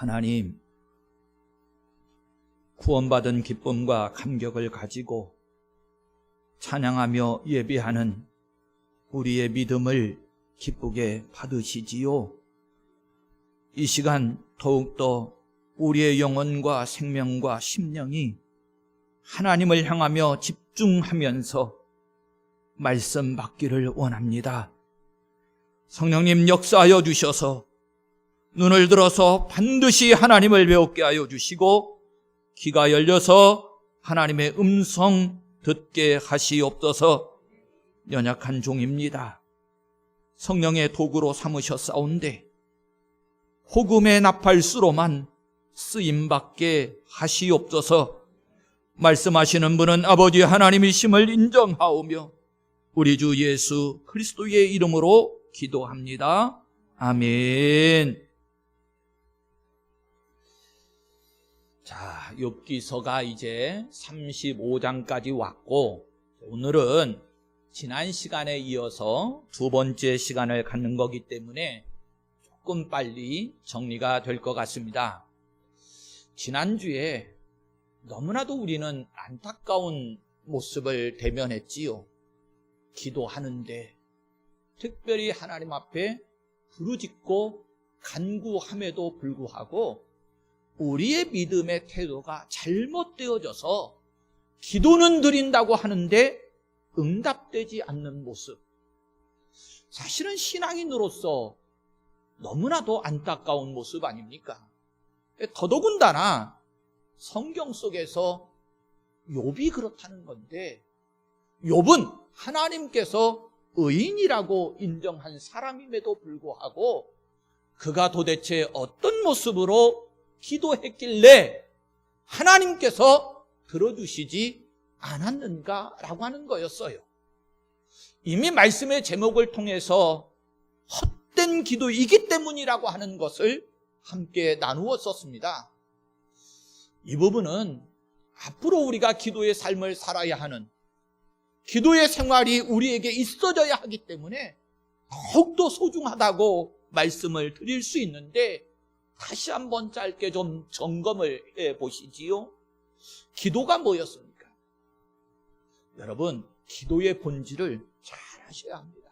하나님, 구원받은 기쁨과 감격을 가지고 찬양하며 예배하는 우리의 믿음을 기쁘게 받으시지요. 이 시간 더욱더 우리의 영혼과 생명과 심령이 하나님을 향하며 집중하면서 말씀 받기를 원합니다. 성령님 역사하여 주셔서 눈을 들어서 반드시 하나님을 배우게 하여 주시고 귀가 열려서 하나님의 음성 듣게 하시옵소서. 연약한 종입니다. 성령의 도구로 삼으셨사온데 복음의 나팔수로만 쓰임받게 하시옵소서. 말씀하시는 분은 아버지 하나님이심을 인정하오며 우리 주 예수 그리스도의 이름으로 기도합니다. 아멘. 자, 욥기서가 이제 35장까지 왔고, 오늘은 지난 시간에 이어서 두 번째 시간을 갖는 거기 때문에 조금 빨리 정리가 될 것 같습니다. 지난주에 너무나도 우리는 안타까운 모습을 대면했지요. 기도하는데 특별히 하나님 앞에 부르짖고 간구함에도 불구하고 우리의 믿음의 태도가 잘못되어져서 기도는 드린다고 하는데 응답되지 않는 모습. 사실은 신앙인으로서 너무나도 안타까운 모습 아닙니까? 더더군다나 성경 속에서 욥이 그렇다는 건데, 욥은 하나님께서 의인이라고 인정한 사람임에도 불구하고 그가 도대체 어떤 모습으로 기도했길래 하나님께서 들어주시지 않았는가라고 하는 거였어요. 이미 말씀의 제목을 통해서 헛된 기도이기 때문이라고 하는 것을 함께 나누었었습니다. 이 부분은 앞으로 우리가 기도의 삶을 살아야 하는, 기도의 생활이 우리에게 있어져야 하기 때문에 더욱더 소중하다고 말씀을 드릴 수 있는데, 다시 한번 짧게 좀 점검을 해보시지요. 기도가 뭐였습니까? 여러분, 기도의 본질을 잘 아셔야 합니다.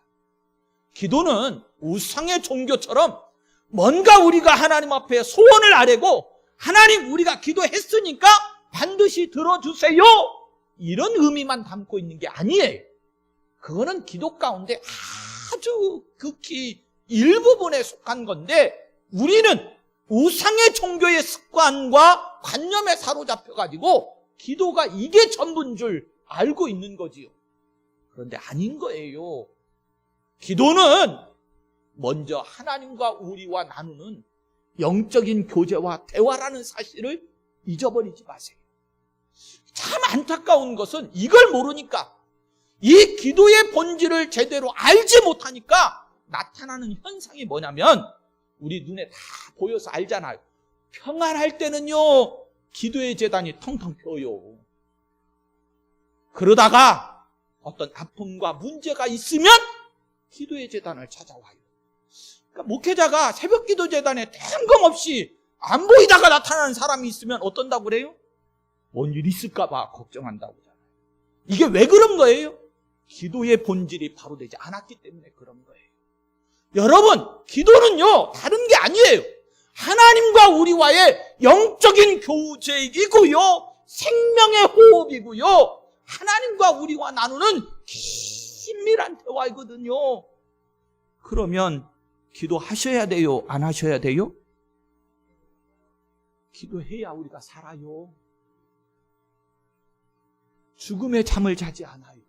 기도는 우상의 종교처럼 뭔가 우리가 하나님 앞에 소원을 아뢰고 하나님 우리가 기도했으니까 반드시 들어주세요, 이런 의미만 담고 있는 게 아니에요. 그거는 기도 가운데 아주 극히 일부분에 속한 건데, 우리는 우상의 종교의 습관과 관념에 사로잡혀가지고 기도가 이게 전부인 줄 알고 있는 거지요. 그런데 아닌 거예요. 기도는 먼저 하나님과 우리와 나누는 영적인 교제와 대화라는 사실을 잊어버리지 마세요. 참 안타까운 것은 이걸 모르니까, 이 기도의 본질을 제대로 알지 못하니까 나타나는 현상이 뭐냐면, 우리 눈에 다 보여서 알잖아요. 평안할 때는요, 기도의 제단이 텅텅 펴요. 그러다가 어떤 아픔과 문제가 있으면 기도의 제단을 찾아와요. 그러니까 목회자가 새벽 기도 제단에 뜬금없이 안 보이다가 나타나는 사람이 있으면 어떤다고 그래요? 뭔 일 있을까 봐 걱정한다고 하잖아요. 이게 왜 그런 거예요? 기도의 본질이 바로 되지 않았기 때문에 그런 거예요. 여러분, 기도는요 다른 게 아니에요. 하나님과 우리와의 영적인 교제이고요, 생명의 호흡이고요, 하나님과 우리와 나누는 긴밀한 대화이거든요. 그러면 기도하셔야 돼요, 안 하셔야 돼요? 기도해야 우리가 살아요. 죽음의 잠을 자지 않아요.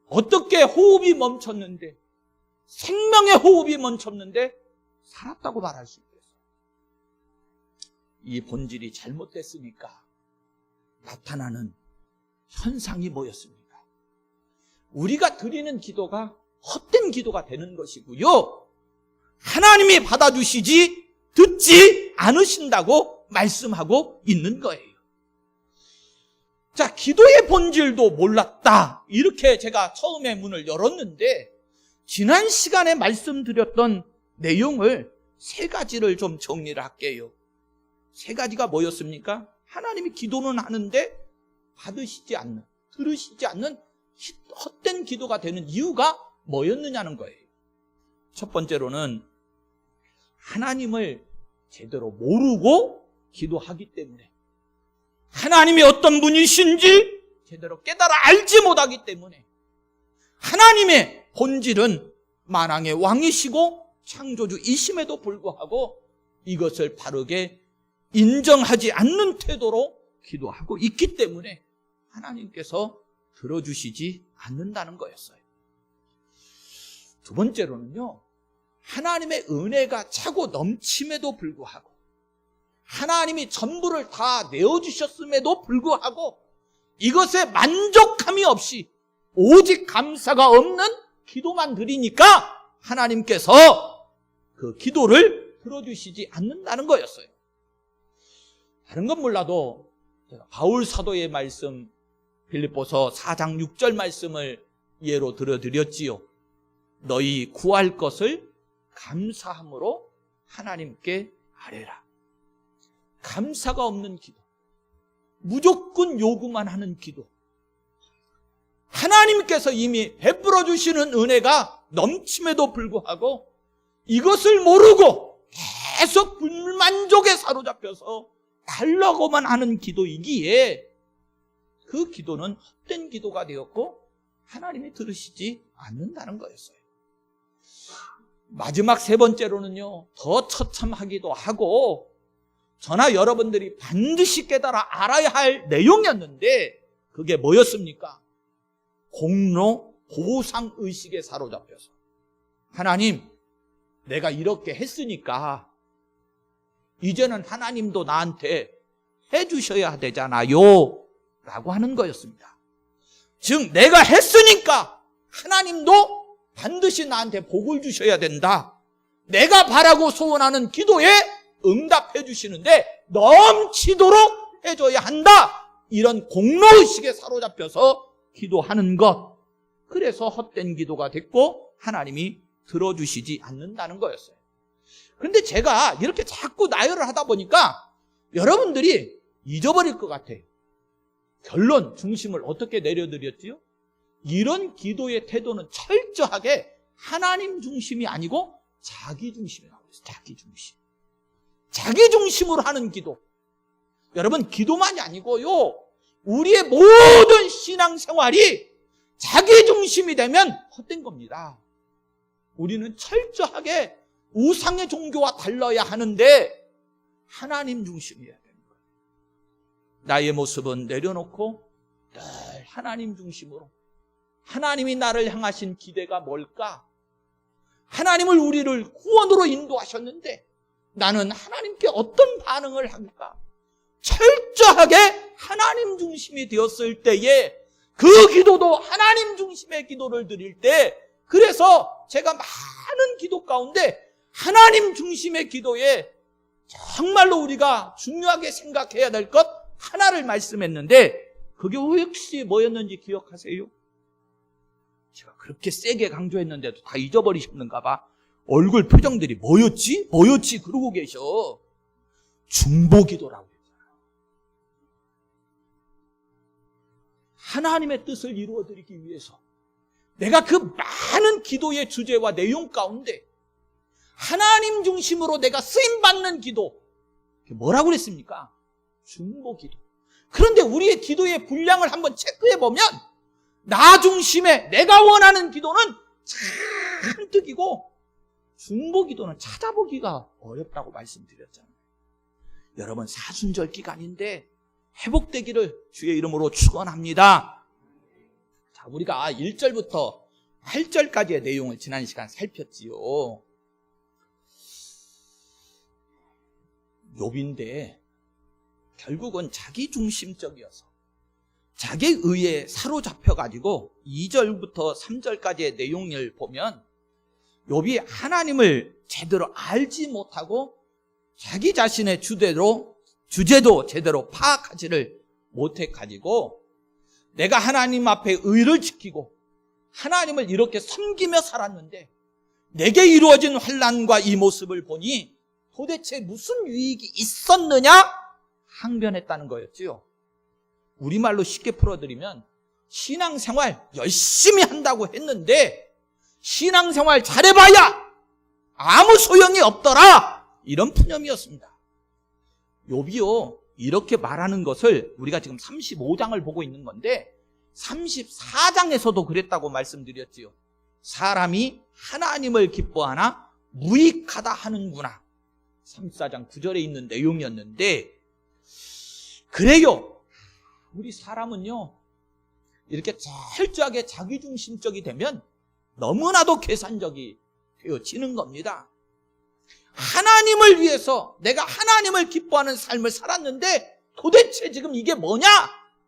어떻게 호흡이 멈췄는데, 생명의 호흡이 멈췄는데 살았다고 말할 수 있겠어요? 이 본질이 잘못됐으니까 나타나는 현상이 뭐였습니까? 우리가 드리는 기도가 헛된 기도가 되는 것이고요, 하나님이 받아주시지 듣지 않으신다고 말씀하고 있는 거예요. 자, 기도의 본질도 몰랐다, 이렇게 제가 처음에 문을 열었는데, 지난 시간에 말씀드렸던 내용을 세 가지를 좀 정리를 할게요. 세 가지가 뭐였습니까? 하나님이 기도는 하는데 받으시지 않는, 들으시지 않는 헛된 기도가 되는 이유가 뭐였느냐는 거예요. 첫 번째로는 하나님을 제대로 모르고 기도하기 때문에, 하나님이 어떤 분이신지 제대로 깨달아 알지 못하기 때문에, 하나님의 본질은 만왕의 왕이시고 창조주이심에도 불구하고 이것을 바르게 인정하지 않는 태도로 기도하고 있기 때문에 하나님께서 들어주시지 않는다는 거였어요. 두 번째로는요, 하나님의 은혜가 차고 넘침에도 불구하고, 하나님이 전부를 다 내어주셨음에도 불구하고 이것에 만족함이 없이 오직 감사가 없는 기도만 드리니까 하나님께서 그 기도를 들어주시지 않는다는 거였어요. 다른 건 몰라도 제가 바울 사도의 말씀, 빌립보서 4장 6절 말씀을 예로 들어드렸지요. 너희 구할 것을 감사함으로 하나님께 아뢰라. 감사가 없는 기도, 무조건 요구만 하는 기도, 하나님께서 이미 베풀어 주시는 은혜가 넘침에도 불구하고 이것을 모르고 계속 불만족에 사로잡혀서 달라고만 하는 기도이기에 그 기도는 헛된 기도가 되었고 하나님이 들으시지 않는다는 거였어요. 마지막 세 번째로는요, 더 처참하기도 하고 저나 여러분들이 반드시 깨달아 알아야 할 내용이었는데 그게 뭐였습니까? 공로 보상의식에 사로잡혀서, 하나님, 내가 이렇게 했으니까 이제는 하나님도 나한테 해주셔야 되잖아요 라고 하는 거였습니다. 즉 내가 했으니까 하나님도 반드시 나한테 복을 주셔야 된다, 내가 바라고 소원하는 기도에 응답해 주시는데 넘치도록 해줘야 한다, 이런 공로의식에 사로잡혀서 기도하는 것, 그래서 헛된 기도가 됐고 하나님이 들어주시지 않는다는 거였어요. 그런데 제가 이렇게 자꾸 나열을 하다 보니까 여러분들이 잊어버릴 것 같아요. 결론, 중심을 어떻게 내려드렸지요? 이런 기도의 태도는 철저하게 하나님 중심이 아니고 자기 중심이라고 했어요. 자기 중심. 자기 중심으로 하는 기도. 여러분, 기도만이 아니고요, 우리의 모든 신앙생활이 자기 중심이 되면 헛된 겁니다. 우리는 철저하게 우상의 종교와 달라야 하는데 하나님 중심이어야 되는 거예요. 나의 모습은 내려놓고 늘 하나님 중심으로, 하나님이 나를 향하신 기대가 뭘까? 하나님을 우리를 구원으로 인도하셨는데 나는 하나님께 어떤 반응을 할까? 철저하게 하나님 중심이 되었을 때에 그 기도도 하나님 중심의 기도를 드릴 때, 그래서 제가 많은 기도 가운데 하나님 중심의 기도에 정말로 우리가 중요하게 생각해야 될 것 하나를 말씀했는데 그게 혹시 뭐였는지 기억하세요? 제가 그렇게 세게 강조했는데도 다 잊어버리셨는가 봐. 얼굴 표정들이 뭐였지? 그러고 계셔. 중보기도라고 했잖아요. 하나님의 뜻을 이루어드리기 위해서 내가 그 많은 기도의 주제와 내용 가운데 하나님 중심으로 내가 쓰임받는 기도, 뭐라고 그랬습니까? 중보기도. 그런데 우리의 기도의 분량을 한번 체크해보면 나 중심의 내가 원하는 기도는 잔뜩이고 중보기도는 찾아보기가 어렵다고 말씀드렸잖아요. 여러분, 사순절 기간인데 회복되기를 주의 이름으로 축원합니다. 자, 우리가 1절부터 8절까지의 내용을 지난 시간 살폈지요. 욥인데 결국은 자기 중심적이어서 자기 의에 사로잡혀가지고 2절부터 3절까지의 내용을 보면 욥이 하나님을 제대로 알지 못하고 자기 자신의 주제도 제대로 파악하지를 못해가지고 내가 하나님 앞에 의를 지키고 하나님을 이렇게 섬기며 살았는데 내게 이루어진 환난과 이 모습을 보니 도대체 무슨 유익이 있었느냐? 항변했다는 거였지요. 우리말로 쉽게 풀어드리면 신앙생활 열심히 한다고 했는데 신앙생활 잘해봐야 아무 소용이 없더라, 이런 푸념이었습니다. 욥이요, 이렇게 말하는 것을 우리가 지금 35장을 보고 있는 건데 34장에서도 그랬다고 말씀드렸지요. 사람이 하나님을 기뻐하나 무익하다 하는구나, 34장 9절에 있는 내용이었는데, 그래요, 우리 사람은요 이렇게 철저하게 자기중심적이 되면 너무나도 계산적이 되어지는 겁니다. 하나님을 위해서 내가 하나님을 기뻐하는 삶을 살았는데 도대체 지금 이게 뭐냐?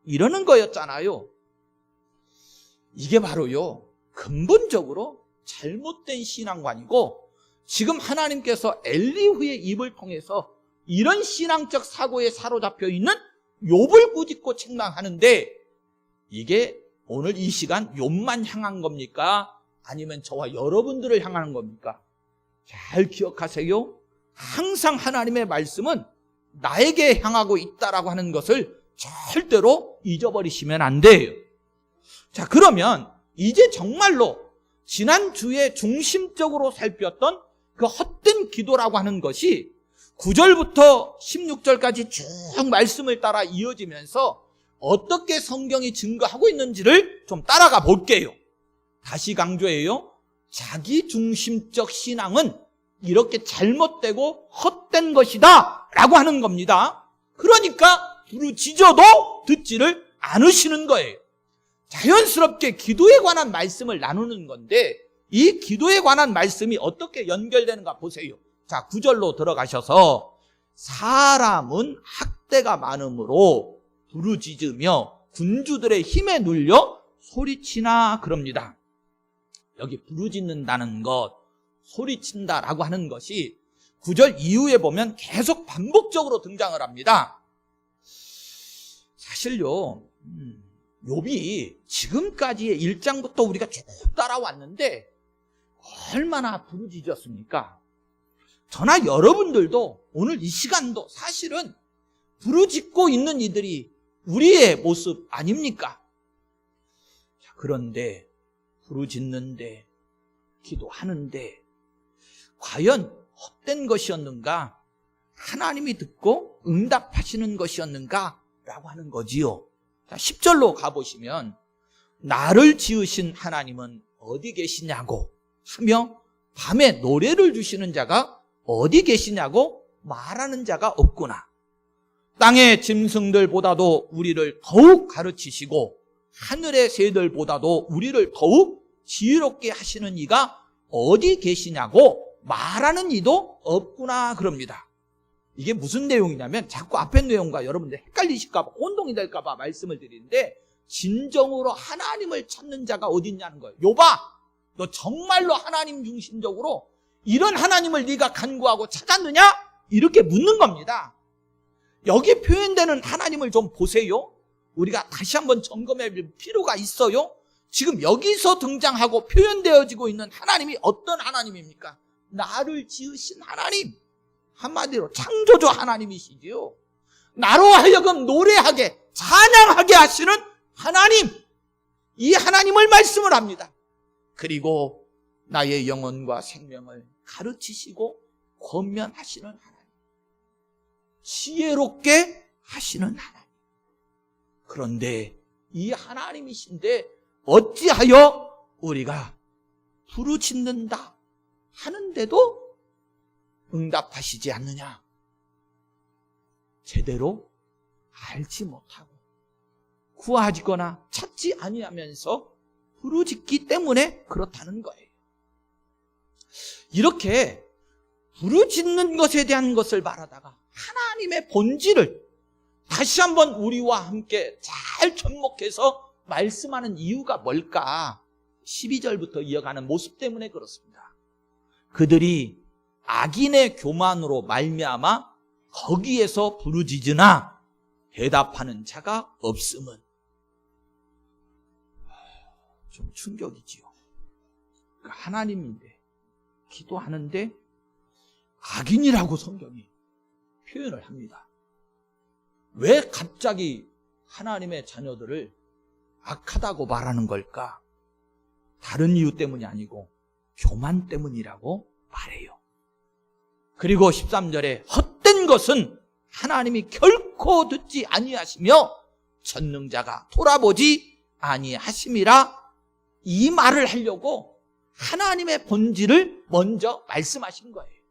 이러는 거였잖아요. 이게 바로요, 근본적으로 잘못된 신앙관이고, 지금 하나님께서 엘리후의 입을 통해서 이런 신앙적 사고에 사로잡혀 있는 욥을 꾸짖고 책망하는데, 이게 오늘 이 시간 욥만 향한 겁니까? 아니면 저와 여러분들을 향하는 겁니까? 잘 기억하세요. 항상 하나님의 말씀은 나에게 향하고 있다라고 하는 것을 절대로 잊어버리시면 안 돼요. 자, 그러면 이제 정말로 지난주에 중심적으로 살폈던 그 헛된 기도라고 하는 것이 9절부터 16절까지 쭉 말씀을 따라 이어지면서 어떻게 성경이 증거하고 있는지를 좀 따라가 볼게요. 다시 강조해요. 자기중심적 신앙은 이렇게 잘못되고 헛된 것이다 라고 하는 겁니다. 그러니까 부르짖어도 듣지를 않으시는 거예요. 자연스럽게 기도에 관한 말씀을 나누는 건데, 이 기도에 관한 말씀이 어떻게 연결되는가 보세요. 자, 9절로 들어가셔서 사람은 학대가 많으므로 부르짖으며 군주들의 힘에 눌려 소리치나 그럽니다. 여기 부르짖는다는 것, 소리친다라고 하는 것이 9절 이후에 보면 계속 반복적으로 등장을 합니다. 사실요, 욥이 지금까지의 1장부터 우리가 쭉 따라왔는데 얼마나 부르짖었습니까? 저나 여러분들도 오늘 이 시간도 사실은 부르짖고 있는 이들이 우리의 모습 아닙니까? 자, 그런데 부르짖는데, 기도하는데 과연 헛된 것이었는가? 하나님이 듣고 응답하시는 것이었는가? 라고 하는 거지요. 자, 10절로 가보시면 나를 지으신 하나님은 어디 계시냐고 하며 밤에 노래를 주시는 자가 어디 계시냐고 말하는 자가 없구나. 땅의 짐승들보다도 우리를 더욱 가르치시고 하늘의 새들보다도 우리를 더욱 지혜롭게 하시는 이가 어디 계시냐고 말하는 이도 없구나 그럽니다. 이게 무슨 내용이냐면, 자꾸 앞에 내용과 여러분들 헷갈리실까 봐, 혼동이 될까 봐 말씀을 드리는데, 진정으로 하나님을 찾는 자가 어디 있냐는 거예요. 욥아, 너 정말로 하나님 중심적으로 이런 하나님을 네가 간구하고 찾았느냐? 이렇게 묻는 겁니다. 여기 표현되는 하나님을 좀 보세요. 우리가 다시 한번 점검해 볼 필요가 있어요. 지금 여기서 등장하고 표현되어지고 있는 하나님이 어떤 하나님입니까? 나를 지으신 하나님, 한마디로 창조주 하나님이시지요. 나로 하여금 노래하게, 찬양하게 하시는 하나님, 이 하나님을 말씀을 합니다. 그리고 나의 영혼과 생명을 가르치시고 권면하시는 하나님, 지혜롭게 하시는 하나님. 그런데 이 하나님이신데 어찌하여 우리가 부르짖는다 하는데도 응답하시지 않느냐? 제대로 알지 못하고 구하지거나 찾지 아니하면서 부르짖기 때문에 그렇다는 거예요. 이렇게 부르짖는 것에 대한 것을 말하다가 하나님의 본질을 다시 한번 우리와 함께 잘 접목해서 말씀하는 이유가 뭘까? 12절부터 이어가는 모습 때문에 그렇습니다. 그들이 악인의 교만으로 말미암아 거기에서 부르짖으나 대답하는 자가 없음은. 좀 충격이지요. 하나님인데 기도하는데 악인이라고 성경이 표현을 합니다. 왜 갑자기 하나님의 자녀들을 악하다고 말하는 걸까? 다른 이유 때문이 아니고 교만 때문이라고 말해요. 그리고 13절에 헛된 것은 하나님이 결코 듣지 아니하시며 전능자가 돌아보지 아니하심이라, 이 말을 하려고 하나님의 본질을 먼저 말씀하신 거예요.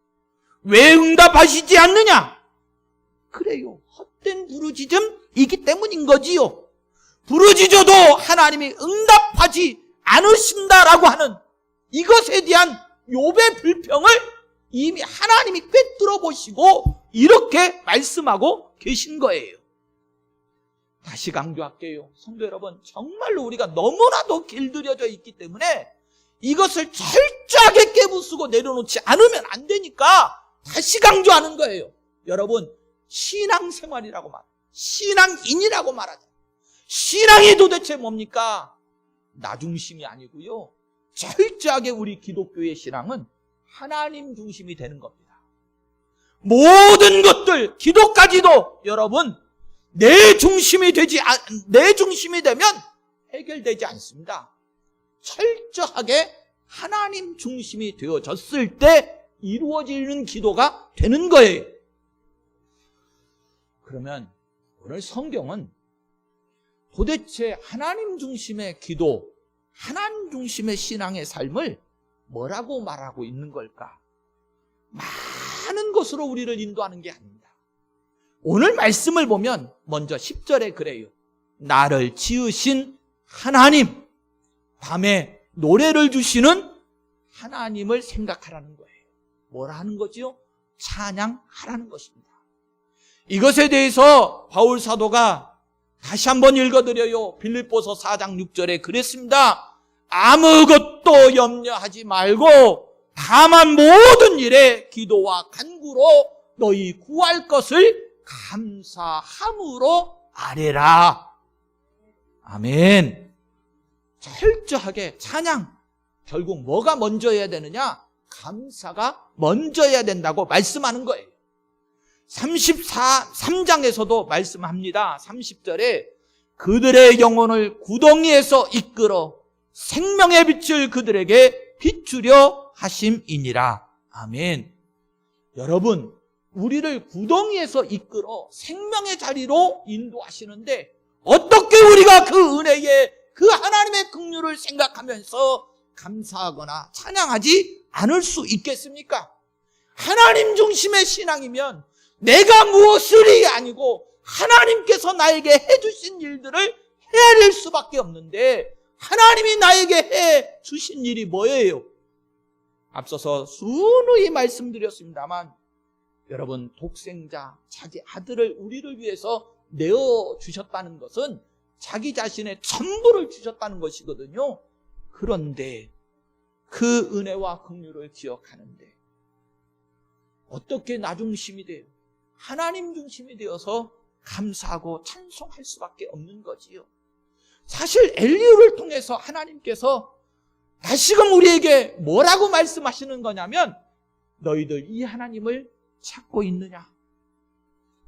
왜 응답하시지 않느냐? 그래요, 헛된 부르짖음이기 때문인 거지요. 부르짖어도 하나님이 응답하지 않으신다라고 하는 이것에 대한 욥의 불평을 이미 하나님이 꿰뚫어 보시고 이렇게 말씀하고 계신 거예요. 다시 강조할게요. 성도 여러분, 정말로 우리가 너무나도 길들여져 있기 때문에 이것을 철저하게 깨부수고 내려놓지 않으면 안 되니까 다시 강조하는 거예요. 여러분, 신앙생활이라고 말해요. 신앙인이라고 말하죠. 신앙이 도대체 뭡니까? 나 중심이 아니고요, 철저하게 우리 기독교의 신앙은 하나님 중심이 되는 겁니다. 모든 것들, 기도까지도 여러분 내 중심이 되면 해결되지 않습니다. 철저하게 하나님 중심이 되어졌을 때 이루어지는 기도가 되는 거예요. 그러면 오늘 성경은 도대체 하나님 중심의 기도, 하나님 중심의 신앙의 삶을 뭐라고 말하고 있는 걸까? 많은 것으로 우리를 인도하는 게 아닙니다. 오늘 말씀을 보면 먼저 10절에 그래요. 나를 지으신 하나님, 밤에 노래를 주시는 하나님을 생각하라는 거예요. 뭐라 하는 거지요? 찬양하라는 것입니다. 이것에 대해서 바울 사도가 다시 한번 읽어드려요. 빌립보서 4장 6절에 그랬습니다. 아무것도 염려하지 말고 다만 모든 일에 기도와 간구로 너희 구할 것을 감사함으로 아뢰라. 아멘. 철저하게 찬양, 결국 뭐가 먼저 해야 되느냐? 감사가 먼저 해야 된다고 말씀하는 거예요. 3장에서도 말씀합니다. 30절에 그들의 영혼을 구덩이에서 이끌어 생명의 빛을 그들에게 비추려 하심이니라. 아멘. 여러분, 우리를 구덩이에서 이끌어 생명의 자리로 인도하시는데 어떻게 우리가 그 은혜에, 그 하나님의 긍휼을 생각하면서 감사하거나 찬양하지 않을 수 있겠습니까? 하나님 중심의 신앙이면 내가 무엇을이 아니고 하나님께서 나에게 해주신 일들을 헤아릴 수밖에 없는데 하나님이 나에게 해주신 일이 뭐예요? 앞서서 수누이 말씀드렸습니다만 여러분, 독생자, 자기 아들을 우리를 위해서 내어주셨다는 것은 자기 자신의 전부를 주셨다는 것이거든요. 그런데 그 은혜와 긍휼을 기억하는데 어떻게 나 중심이 돼요? 하나님 중심이 되어서 감사하고 찬송할 수밖에 없는 거지요. 사실 엘리후를 통해서 하나님께서 다시금 우리에게 뭐라고 말씀하시는 거냐면 너희들 이 하나님을 찾고 있느냐?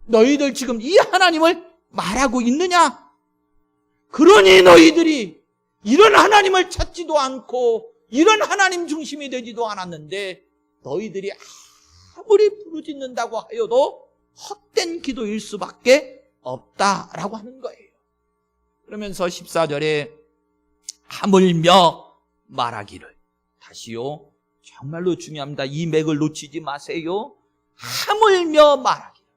너희들 지금 이 하나님을 말하고 있느냐? 그러니 너희들이 이런 하나님을 찾지도 않고 이런 하나님 중심이 되지도 않았는데 너희들이 아무리 부르짖는다고 하여도 헛된 기도일 수밖에 없다라고 하는 거예요. 그러면서 14절에 하물며 말하기를, 다시요, 정말로 중요합니다. 이 맥을 놓치지 마세요. 하물며 말하기를,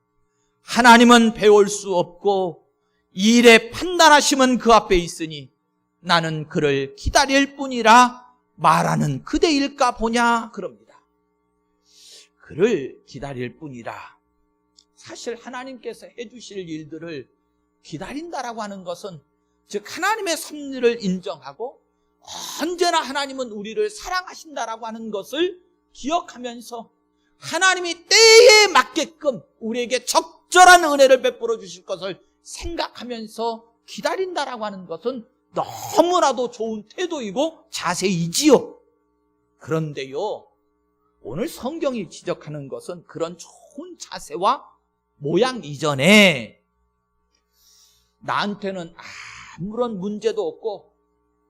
하나님은 배울 수 없고 일의 판단하심은 그 앞에 있으니 나는 그를 기다릴 뿐이라 말하는 그대일까 보냐 그럽니다. 그를 기다릴 뿐이라. 사실 하나님께서 해주실 일들을 기다린다라고 하는 것은 즉 하나님의 섭리를 인정하고 언제나 하나님은 우리를 사랑하신다라고 하는 것을 기억하면서 하나님이 때에 맞게끔 우리에게 적절한 은혜를 베풀어 주실 것을 생각하면서 기다린다라고 하는 것은 너무나도 좋은 태도이고 자세이지요. 그런데요, 오늘 성경이 지적하는 것은 그런 좋은 자세와 모양 이전에 나한테는 아무런 문제도 없고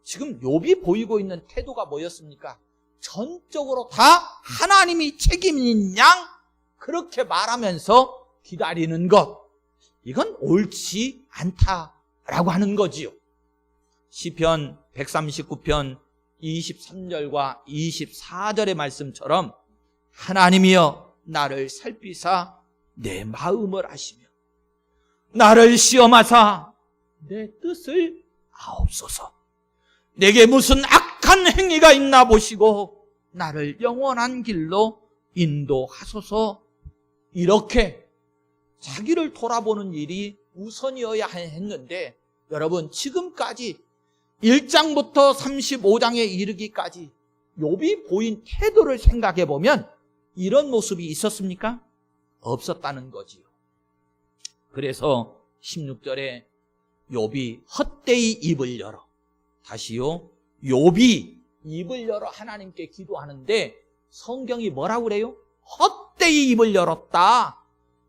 지금 욥이 보이고 있는 태도가 뭐였습니까? 전적으로 다 하나님이 책임진 양 그렇게 말하면서 기다리는 것, 이건 옳지 않다라고 하는 거지요. 시편 139편 23절과 24절의 말씀처럼 하나님이여 나를 살피사 내 마음을 아시며 나를 시험하사 내 뜻을 아옵소서. 내게 무슨 악한 행위가 있나 보시고 나를 영원한 길로 인도하소서. 이렇게 자기를 돌아보는 일이 우선이어야 했는데 여러분 지금까지 1장부터 35장에 이르기까지 욥이 보인 태도를 생각해 보면 이런 모습이 있었습니까? 없었다는 거지요. 그래서 16절에 욥이 헛되이 입을 열어, 다시요, 욥이 입을 열어 하나님께 기도하는데 성경이 뭐라고 그래요? 헛되이 입을 열었다.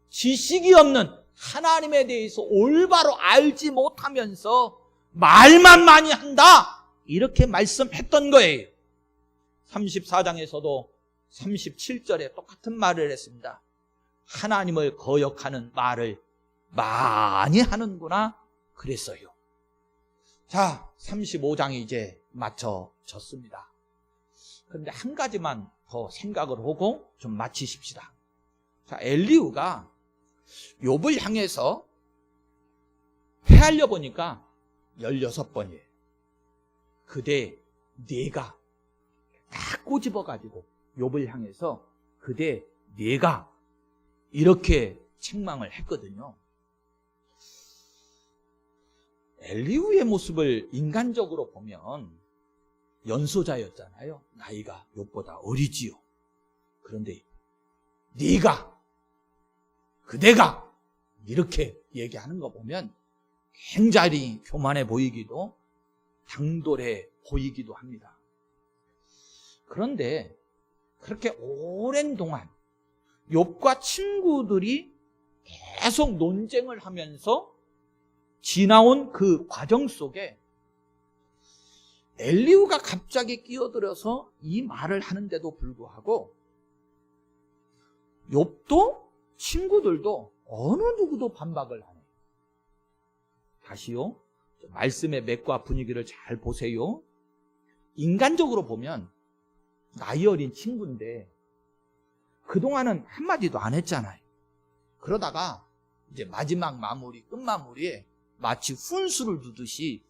지식이 없는 하나님에 대해서 올바로 알지 못하면서 말만 많이 한다, 이렇게 말씀했던 거예요. 34장에서도 37절에 똑같은 말을 했습니다. 하나님을 거역하는 말을 많이 하는구나 그랬어요. 자, 35장이 이제 마쳐졌습니다. 그런데 한 가지만 더 생각을 하고 좀 마치십시다. 자, 엘리후가 욥을 향해서 회하려 보니까 16번이에요. 그대 네가 딱 꼬집어가지고 욥을 향해서 그대 네가 이렇게 책망을 했거든요. 엘리후의 모습을 인간적으로 보면 연소자였잖아요. 나이가 욥보다 어리지요. 그런데 네가, 그대가 이렇게 얘기하는 거 보면 굉장히 교만해 보이기도 당돌해 보이기도 합니다. 그런데 그렇게 오랜 동안 욥과 친구들이 계속 논쟁을 하면서 지나온 그 과정 속에 엘리후가 갑자기 끼어들어서 이 말을 하는데도 불구하고 욥도 친구들도 어느 누구도 반박을 안 해요. 다시요, 말씀의 맥과 분위기를 잘 보세요. 인간적으로 보면 나이 어린 친구인데 그동안은 한마디도 안 했잖아요. 그러다가 이제 마지막 마무리, 끝마무리에 마치 훈수를 두듯이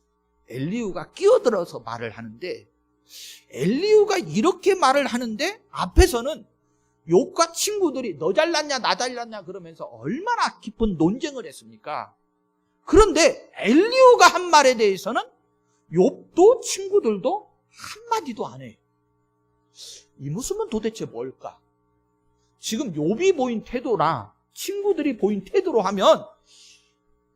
엘리후가 끼어들어서 말을 하는데, 엘리후가 이렇게 말을 하는데 앞에서는 욥과 친구들이 너 잘났냐 나 잘났냐 그러면서 얼마나 깊은 논쟁을 했습니까? 그런데 엘리후가 한 말에 대해서는 욥도 친구들도 한마디도 안 해요. 이 모습은 도대체 뭘까? 지금 욥이 보인 태도나 친구들이 보인 태도로 하면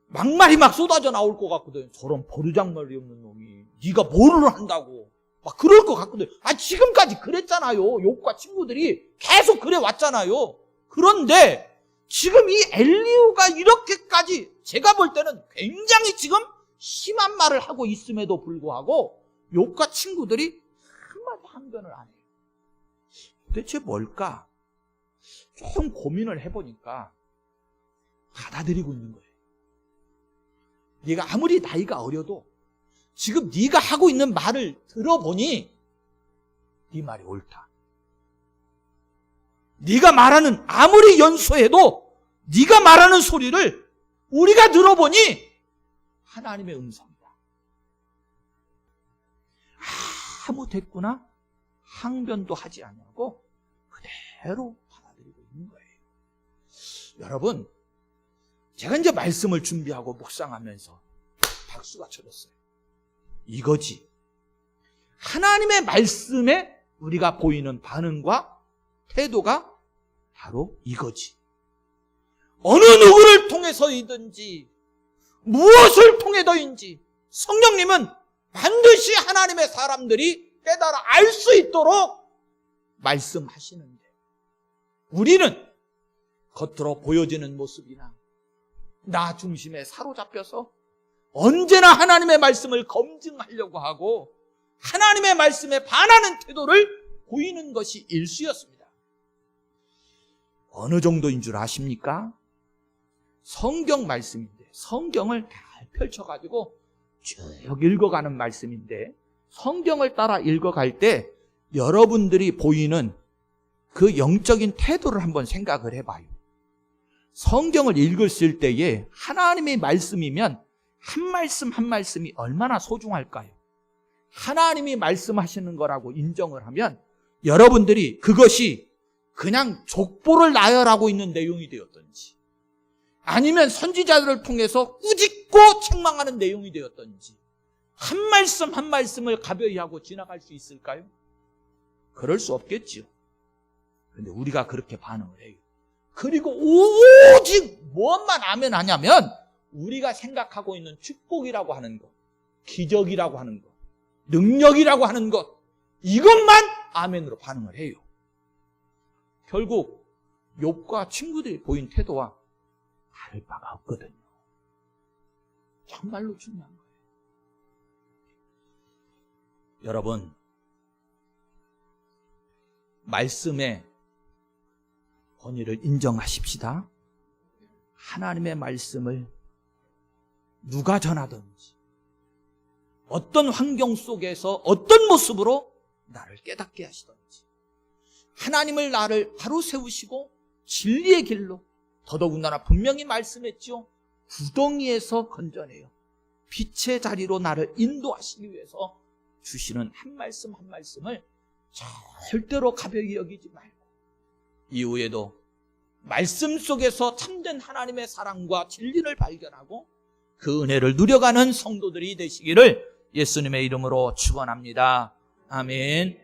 막말이 막 쏟아져 나올 것 같거든. 저런 버르장머리 없는 놈이 네가 뭐를 한다고 막 그럴 것 같거든. 지금까지 그랬잖아요. 욥과 친구들이 계속 그래 왔잖아요. 그런데 지금 이 엘리후가 이렇게까지 제가 볼 때는 굉장히 지금 심한 말을 하고 있음에도 불구하고 욥과 친구들이 한마디 항변을 안 해요. 도대체 뭘까? 조금 고민을 해보니까 받아들이고 있는 거예요. 네가 아무리 나이가 어려도 지금 네가 하고 있는 말을 들어보니 네 말이 옳다. 네가 말하는 아무리 연소해도 네가 말하는 소리를 우리가 들어보니 하나님의 음성이다. 아무 됐구나 항변도 하지 않냐고 그대로 받아들이고 있는 거예요. 여러분, 제가 이제 말씀을 준비하고 묵상하면서 박수가 쳐졌어요. 이거지. 하나님의 말씀에 우리가 보이는 반응과 태도가 바로 이거지. 어느 누구를 통해서이든지 무엇을 통해서인지 성령님은 반드시 하나님의 사람들이 깨달아 알 수 있도록 말씀하시는데 우리는 겉으로 보여지는 모습이나 나 중심에 사로잡혀서 언제나 하나님의 말씀을 검증하려고 하고 하나님의 말씀에 반하는 태도를 보이는 것이 일수였습니다. 어느 정도인 줄 아십니까? 성경 말씀인데, 성경을 잘 펼쳐가지고 쭉 읽어가는 말씀인데, 성경을 따라 읽어갈 때 여러분들이 보이는 그 영적인 태도를 한번 생각을 해봐요. 성경을 읽었을 때에 하나님의 말씀이면 한 말씀 한 말씀이 얼마나 소중할까요? 하나님이 말씀하시는 거라고 인정을 하면 여러분들이 그것이 그냥 족보를 나열하고 있는 내용이 되었던지, 아니면 선지자들을 통해서 꾸짖고 책망하는 내용이 되었던지, 한 말씀 한 말씀을 가벼이 하고 지나갈 수 있을까요? 그럴 수 없겠지요. 그런데 우리가 그렇게 반응을 해요. 그리고 오직 무엇만 아멘 하냐면 우리가 생각하고 있는 축복이라고 하는 것, 기적이라고 하는 것, 능력이라고 하는 것, 이것만 아멘으로 반응을 해요. 결국 욥과 친구들이 보인 태도와 다를 바가 없거든요. 정말로 중요한 거예요. 여러분, 말씀의 권위를 인정하십시다. 하나님의 말씀을 누가 전하든지 어떤 환경 속에서 어떤 모습으로 나를 깨닫게 하시든지 하나님을 나를 바로 세우시고 진리의 길로, 더더군다나 분명히 말씀했죠, 구덩이에서 건져내요 빛의 자리로 나를 인도하시기 위해서 주시는 한 말씀 한 말씀을 절대로 가벼이 여기지 말고, 이후에도 말씀 속에서 참된 하나님의 사랑과 진리를 발견하고 그 은혜를 누려가는 성도들이 되시기를 예수님의 이름으로 축원합니다. 아멘.